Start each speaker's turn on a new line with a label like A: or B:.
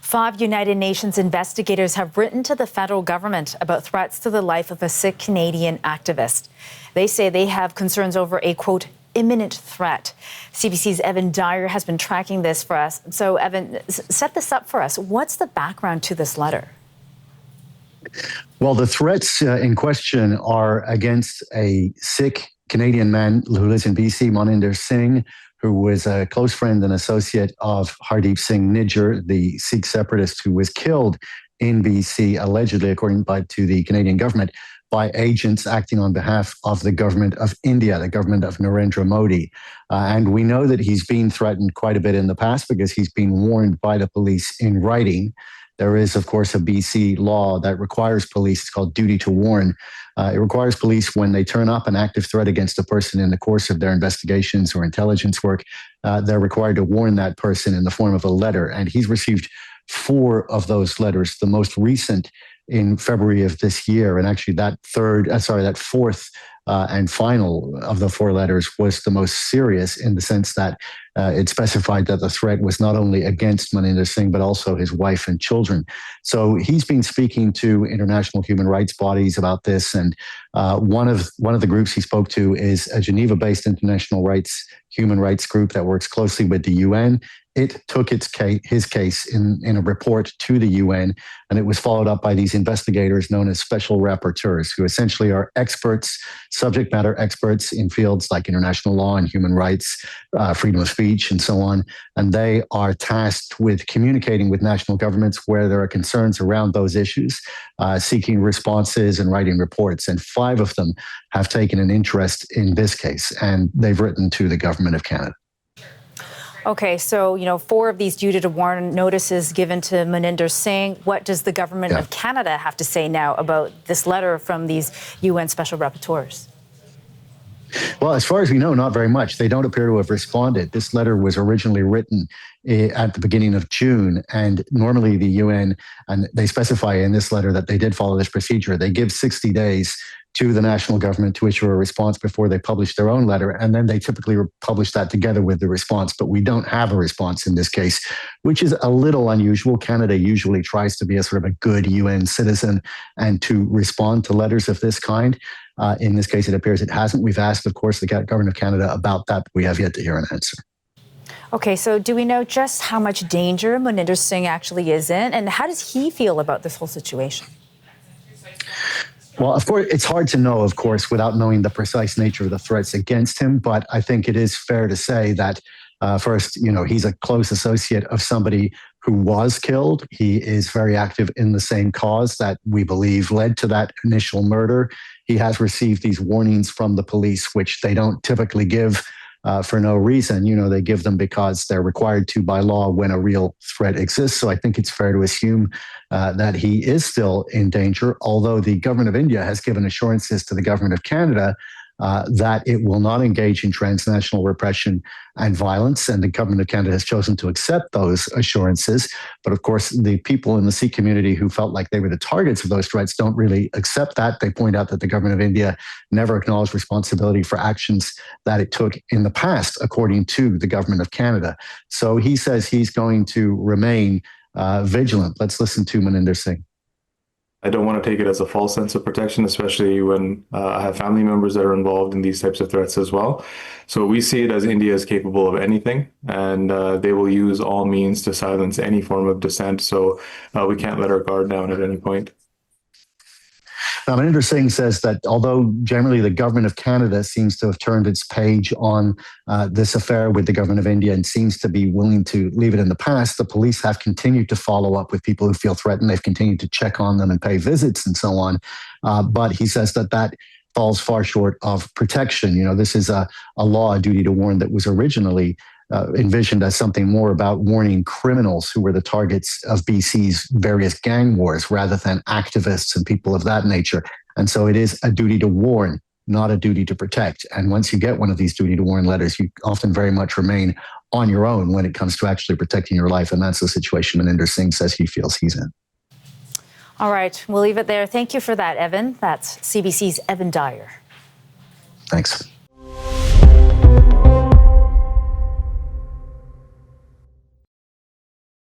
A: 5 United Nations investigators have written to the federal government about threats to the life of a Sikh Canadian activist. They say they have concerns over a, quote, imminent threat. CBC's Evan Dyer has been tracking this for us. So, Evan, set this up for us. What's the background to this letter?
B: Well, the threats in question are against a Sikh Canadian man who lives in BC, Moninder Singh, who was a close friend and associate of Hardeep Singh Nijjar, the Sikh separatist who was killed in BC, allegedly, according to the Canadian government, by agents acting on behalf of the government of India, the government of Narendra Modi. And we know that he's been threatened quite a bit in the past because he's been warned by the police in writing. There is, of course, a BC law that requires police, it's called duty to warn. It requires police when they turn up an active threat against a person in the course of their investigations or intelligence work, they're required to warn that person in the form of a letter. And he's received 4 of those letters, the most recent in February of this year. And actually that fourth and final of the 4 letters was the most serious in the sense that it specified that the threat was not only against Moninder Singh, but also his wife and children. So he's been speaking to international human rights bodies about this. And one of the groups he spoke to is a Geneva-based international human rights group that works closely with the UN. It took his case in a report to the UN, and it was followed up by these investigators known as special rapporteurs, who essentially are experts, subject matter experts in fields like international law and human rights, freedom of speech, and so on. And they are tasked with communicating with national governments where there are concerns around those issues, seeking responses and writing reports. And 5 of them have taken an interest in this case, and they've written to the government of Canada.
A: Okay, so, 4 of these duty to warn notices given to Moninder Singh. What does the government of Canada have to say now about this letter from these UN special rapporteurs?
B: Well, as far as we know, not very much. They don't appear to have responded. This letter was originally written at the beginning of June, and normally the UN, and they specify in this letter that they did follow this procedure. They give 60 days to the national government to issue a response before they publish their own letter, and then they typically publish that together with the response. But we don't have a response in this case, which is a little unusual. Canada usually tries to be a sort of a good UN citizen and to respond to letters of this kind. In this case, it appears it hasn't. We've asked, of course, the government of Canada about that, but we have yet to hear an answer.
A: Okay, so do we know just how much danger Moninder Singh actually is in, and how does he feel about this whole situation?
B: Well, of course, it's hard to know, of course, without knowing the precise nature of the threats against him. But I think it is fair to say that first, he's a close associate of somebody who was killed. He is very active in the same cause that we believe led to that initial murder. He has received these warnings from the police, which they don't typically give for no reason. They give them because they're required to by law when a real threat exists. So I think it's fair to assume that he is still in danger, although the government of India has given assurances to the government of Canada that it will not engage in transnational repression and violence. And the government of Canada has chosen to accept those assurances. But of course, the people in the Sikh community who felt like they were the targets of those threats don't really accept that. They point out that the government of India never acknowledged responsibility for actions that it took in the past, according to the government of Canada. So he says he's going to remain vigilant. Let's listen to Moninder Singh.
C: I don't want to take it as a false sense of protection, especially when I have family members that are involved in these types of threats as well. So we see it as India is capable of anything, and they will use all means to silence any form of dissent. So we can't let our guard down at any point.
B: Now, Moninder Singh says that although generally the government of Canada seems to have turned its page on this affair with the government of India and seems to be willing to leave it in the past, the police have continued to follow up with people who feel threatened. They've continued to check on them and pay visits and so on. But he says that falls far short of protection. This is a law, a duty to warn, that was originally envisioned as something more about warning criminals who were the targets of BC's various gang wars rather than activists and people of that nature. And so it is a duty to warn, not a duty to protect. And once you get one of these duty to warn letters, you often very much remain on your own when it comes to actually protecting your life. And that's the situation Moninder Singh says he feels he's in.
A: All right, we'll leave it there. Thank you for that, Evan. That's CBC's Evan Dyer.
B: Thanks.